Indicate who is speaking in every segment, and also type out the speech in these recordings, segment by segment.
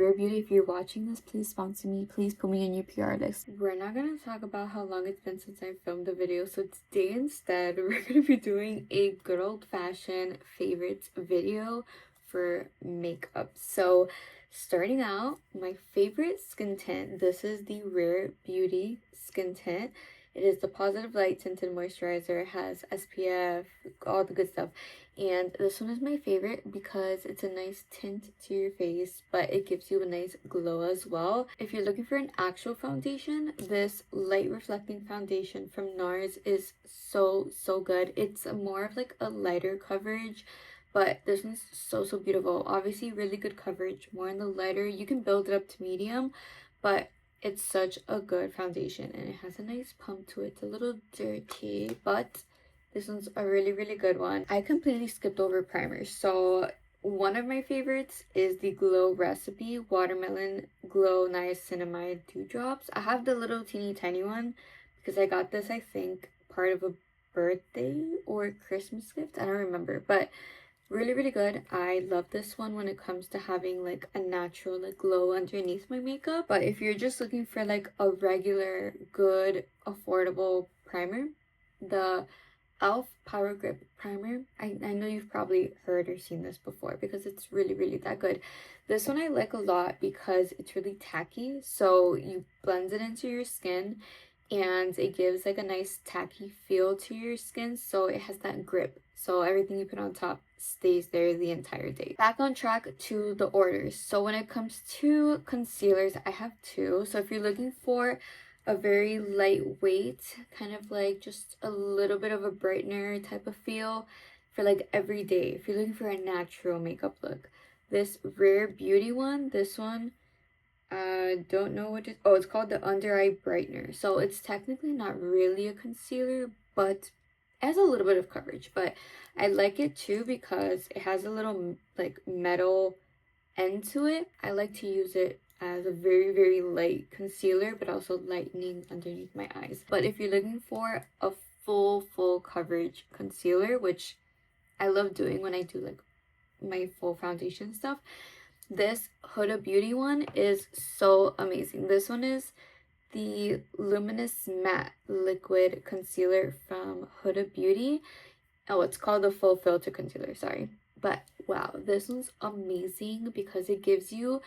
Speaker 1: Rare Beauty, if you're watching this, please sponsor me. Please put me on your PR list. We're not gonna talk about how long it's been since I filmed a video, so today instead we're gonna be doing a good old-fashioned favorites video for makeup. So starting out, my favorite skin tint, this is the Rare Beauty skin tint. It is the Positive Light Tinted Moisturizer. It has SPF, all the good stuff. And this one is my favorite because it's a nice tint to your face, but it gives you a nice glow as well. If you're looking for an actual foundation, this light reflecting foundation from Nars is so good. It's more of like a lighter coverage, but this one's so beautiful. Obviously really good coverage, more in the lighter. You can build it up to medium, but it's such a good foundation and it has a nice pump to it. It's a little dirty, but this one's a really good one. I completely skipped over primers. So one of my favorites is the Glow Recipe Watermelon Glow Niacinamide Dewdrops. I have the little teeny tiny one because I got this, I think, part of a birthday or Christmas gift. I don't remember, but really good. I love this one when it comes to having like a natural like glow underneath my makeup. But if you're just looking for like a regular good affordable primer, the e.l.f. Power Grip Primer, I know you've probably heard or seen this before because it's really that good. This one I like a lot because it's really tacky, so you blend it into your skin and it gives like a nice tacky feel to your skin, so it has that grip, so everything you put on top stays there the entire day. Back on track to the orders. So when it comes to concealers, I have two. So if you're looking for a very lightweight, kind of like just a little bit of a brightener type of feel for like every day, if you're looking for a natural makeup look, this Rare Beauty one, this one, I don't know what it's called the Under Eye Brightener. So it's technically not really a concealer, but it has a little bit of coverage. But I like it too because it has a little like metal end to it. I like to use it as a very light concealer, but also lightening underneath my eyes. But if you're looking for a full coverage concealer, which I love doing when I do like my full foundation stuff, this Huda Beauty one is so amazing. This one is the Luminous Matte Liquid Concealer from Huda Beauty. Oh, it's called the Full Filter Concealer, sorry. But wow, this one's amazing because it gives you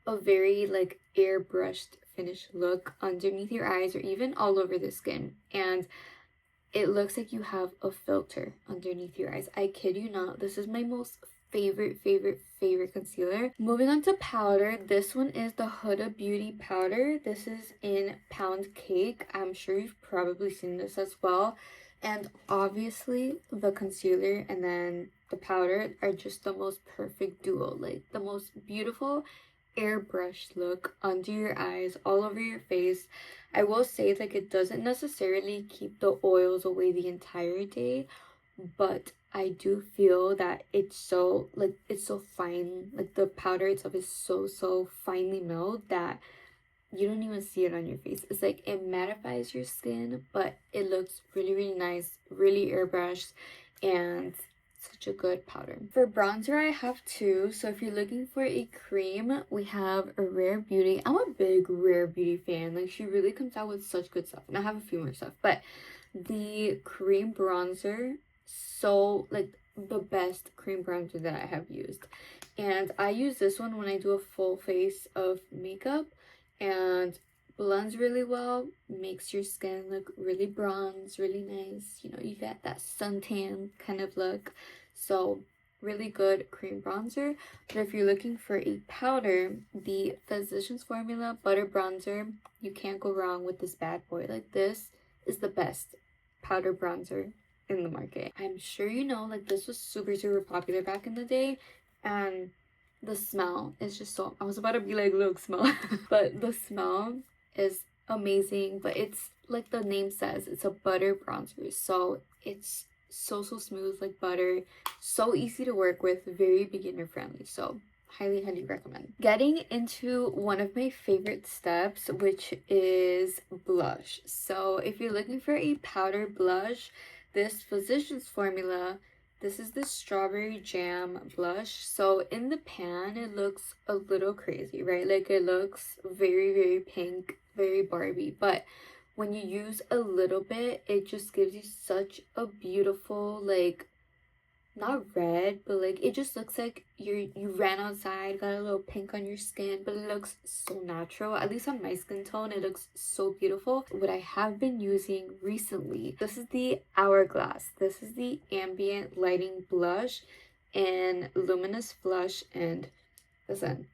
Speaker 1: a very like airbrushed finished look underneath your eyes or even all over the skin, and it looks like you have a filter underneath your eyes. I kid you not, this is my most favorite concealer. Moving on to powder, this one is the Huda Beauty powder. This is in Pound Cake. I'm sure you've probably seen this as well. And obviously the concealer and then the powder are just the most perfect duo, like the most beautiful airbrushed look under your eyes, all over your face. I will say like it doesn't necessarily keep the oils away the entire day, but I do feel that it's so fine, like the powder itself is so finely milled that you don't even see it on your face. It's like it mattifies your skin, but it looks really nice, really airbrushed, and such a good powder. For bronzer, I have two. So if you're looking for a cream, we have a Rare Beauty. I'm a big Rare Beauty fan. Like, she really comes out with such good stuff. And I have a few more stuff. But the cream bronzer, so like the best cream bronzer that I have used. And I use this one when I do a full face of makeup, and blends really well, makes your skin look really bronze, really nice. You know, you get that suntan kind of look. So really good cream bronzer. But if you're looking for a powder, the Physicians Formula Butter Bronzer, you can't go wrong with this bad boy. Like, this is the best powder bronzer in the market. I'm sure you know, like, this was super popular back in the day, and the smell is just so, I was about to be like, look, smell. But the smell is amazing. But it's like the name says, it's a butter bronzer, so it's so smooth like butter, so easy to work with, very beginner friendly. So highly recommend. Getting into one of my favorite steps, which is blush. So if you're looking for a powder blush, this Physicians Formula This is the Strawberry Jam blush. So in the pan, it looks a little crazy, right? Like it looks very, very pink, very Barbie. But when you use a little bit, it just gives you such a beautiful, like, not red, but like it just looks like you ran outside, got a little pink on your skin, but it looks so natural. At least on my skin tone, it looks so beautiful. What I have been using recently, this is the Hourglass. This is the ambient lighting blush and luminous flush. And listen,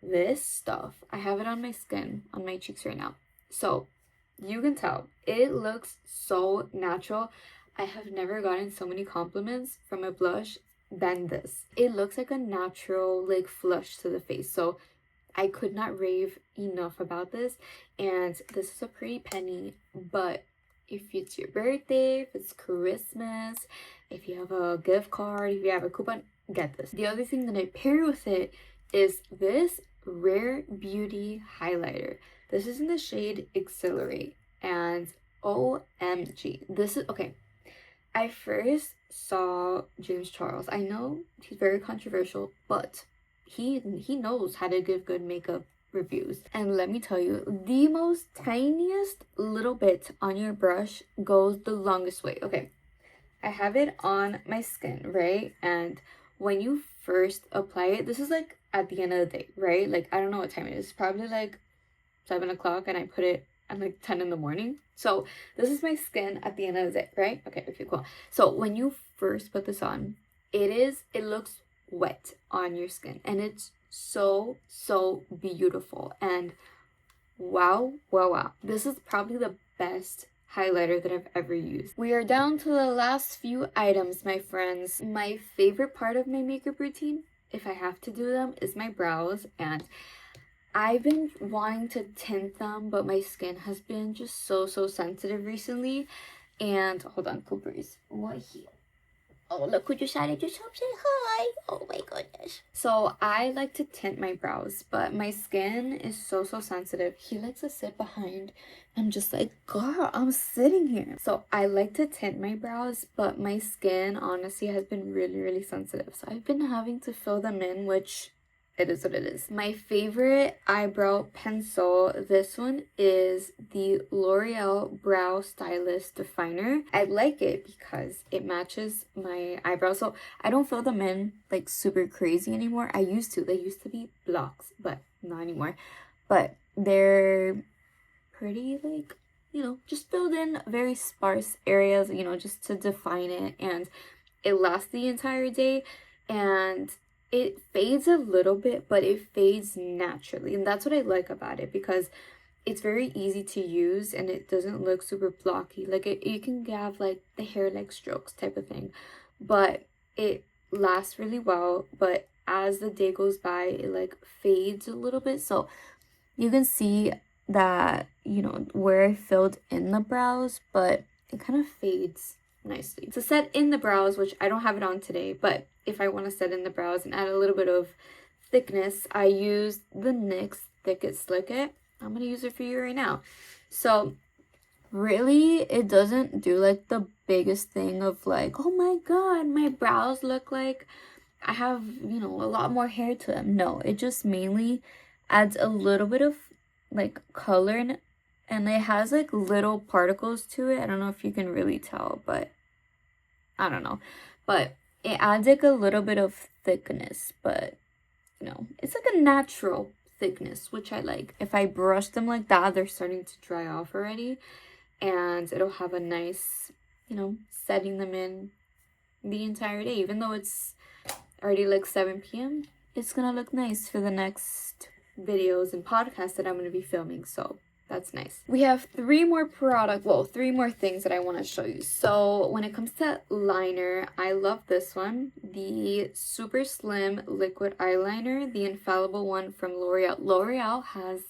Speaker 1: this stuff, I have it on my skin, on my cheeks right now, so you can tell it looks so natural. I have never gotten so many compliments from a blush than this. It looks like a natural, like, flush to the face. So I could not rave enough about this. And this is a pretty penny, but if it's your birthday, if it's Christmas, if you have a gift card, if you have a coupon, get this. The other thing that I pair with it is this Rare Beauty highlighter. This is in the shade Accelerate, and OMG, this is okay. I first saw James Charles. I know he's very controversial, but he knows how to give good makeup reviews. And let me tell you, the most tiniest little bit on your brush goes the longest way. Okay, I have it on my skin, right? And when you first apply it, this is like at the end of the day, right? Like, I don't know what time it is. It's probably like 7 o'clock, and I put it at like 10 in the morning. So this is my skin at the end of the day, right? Okay, cool. So when you first put this on, it looks wet on your skin, and it's so beautiful. And wow, this is probably the best highlighter that I've ever used. We are down to the last few items, my friends. My favorite part of my makeup routine, if I have to do them, is my brows. And I've been wanting to tint them, but my skin has been just so sensitive recently. And hold on, cool breeze. What here? Oh, look who decided to come say hi. Oh my goodness. So I like to tint my brows, but my skin is so sensitive. He likes to sit behind. I'm just like, girl, I'm sitting here. So I like to tint my brows, but my skin honestly has been really sensitive. So I've been having to fill them in, which it is what it is. My favorite eyebrow pencil, this one is the L'Oreal Brow Stylist Definer. I like it because it matches my eyebrows. So I don't fill them in like super crazy anymore. I used to. They used to be blocks, but not anymore. But they're pretty, like, you know, just filled in very sparse areas, you know, just to define it. And it lasts the entire day. And it fades a little bit, but it fades naturally. And that's what I like about it, because it's very easy to use and it doesn't look super blocky. Like, you can have like the hair-like strokes type of thing, but it lasts really well. But as the day goes by, it like fades a little bit. So you can see that, you know, where I filled in the brows, but it kind of fades nicely. To set in the brows, which I don't have it on today, but if I want to set in the brows and add a little bit of thickness, I use the NYX Thick Slick It. I'm going to use it for you right now. So really, it doesn't do like the biggest thing of like, oh my god, my brows look like I have, you know, a lot more hair to them. No, it just mainly adds a little bit of like color and it has like little particles to it. I don't know if you can really tell, but I don't know. But it adds like a little bit of thickness, but you know, it's like a natural thickness, which I like. If I brush them like that, they're starting to dry off already, and it'll have a nice, you know, setting them in the entire day. Even though it's already like 7 p.m., it's gonna look nice for the next videos and podcasts that I'm gonna be filming. So that's nice. We have three more things that I want to show you. So when it comes to liner, I love this one, the super slim liquid eyeliner, the infallible one from L'Oreal. L'Oreal has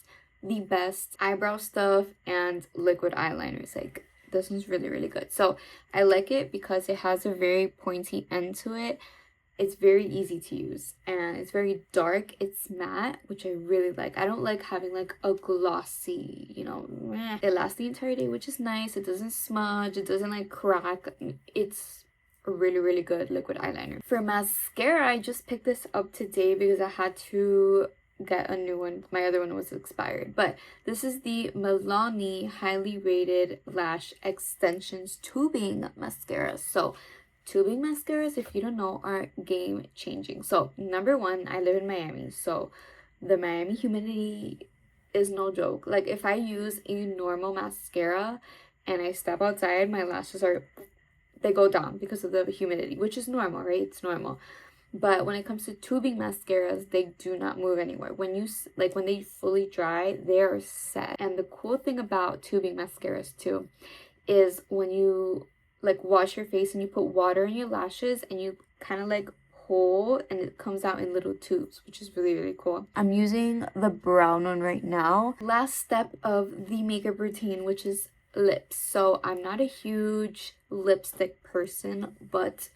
Speaker 1: the best eyebrow stuff and liquid eyeliners. Like, this one's really good. So I like it because it has a very pointy end to it. It's very easy to use and it's very dark. It's matte, which I really like. I don't like having like a glossy, you know, it lasts the entire day, which is nice. It doesn't smudge, it doesn't like crack. It's really good liquid eyeliner. For mascara, I just picked this up today because I had to get a new one. My other one was expired. But this is the Milani Highly Rated Lash Extensions Tubing Mascara. So tubing mascaras, if you don't know, are game changing. So number one, I live in Miami, so the Miami humidity is no joke. Like if I use a normal mascara and I step outside, my lashes they go down because of the humidity, which is normal, right? It's normal. But when it comes to tubing mascaras, they do not move anywhere. When they fully dry, they are set. And the cool thing about tubing mascaras too is when you like wash your face and you put water in your lashes and you kind of like pull and it comes out in little tubes, which is really cool. I'm using the brown one right now. Last step of the makeup routine, which is lips. So I'm not a huge lipstick person, but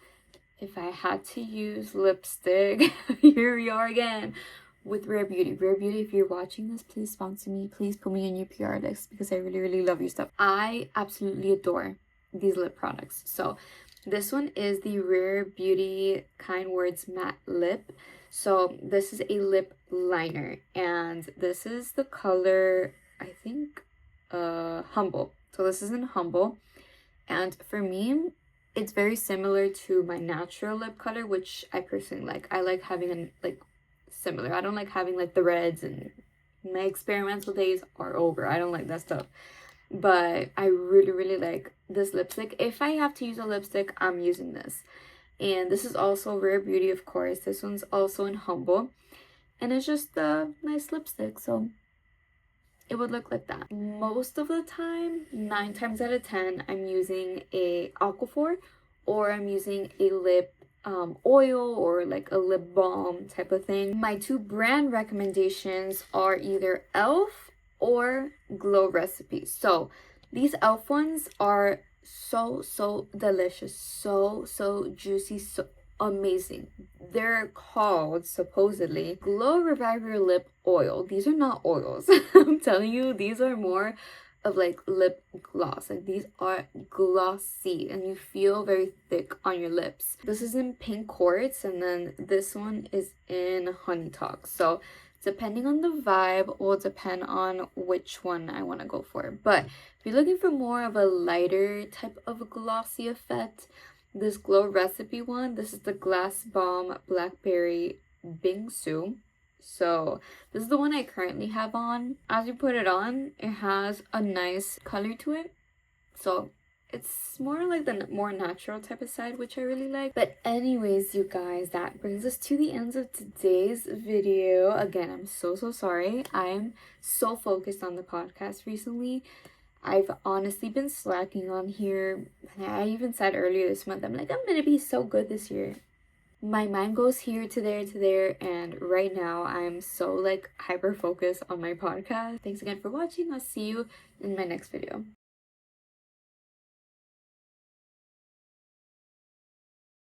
Speaker 1: if I had to use lipstick, here we are again with Rare Beauty. Rare Beauty, if you're watching this, please sponsor me. Please put me in your PR list because I really love your stuff. I absolutely adore these lip products. So this one is the Rare Beauty Kind Words Matte Lip. So this is a lip liner and this is the color, I think, Humble. So this is in Humble, and for me it's very similar to my natural lip color, which I personally like. I like having similar. I don't like having like the reds, and my experimental days are over. I don't like that stuff. But I really like this lipstick. If I have to use a lipstick, I'm using this. And this is also Rare Beauty, of course. This one's also in Humble. And it's just a nice lipstick, so it would look like that. Most of the time, 9 times out of 10, I'm using a Aquaphor, or I'm using a lip oil or like a lip balm type of thing. My 2 brand recommendations are either e.l.f. or Glow Recipe. So these e.l.f. ones are so delicious, so juicy, so amazing. They're called supposedly Glow Reviver Lip Oil. These are not oils. I'm telling you, these are more of like lip gloss. Like these are glossy and you feel very thick on your lips. This is in Pink Quartz and then this one is in Honey Talk. So depending on the vibe will depend on which one I want to go for. But if you're looking for more of a lighter type of glossy effect, this Glow Recipe one, this is the Glass Balm Blackberry Bingsu. So this is the one I currently have on. As you put it on, it has a nice color to it. So it's more like the more natural type of side, which I really like. But anyways, you guys, that brings us to the end of today's video. Again, I'm so sorry. I'm so focused on the podcast recently. I've honestly been slacking on here. I even said earlier this month, I'm like, I'm gonna be so good this year. My mind goes here to there, and right now I'm so like hyper focused on my podcast. Thanks again for watching. I'll see you in my next video.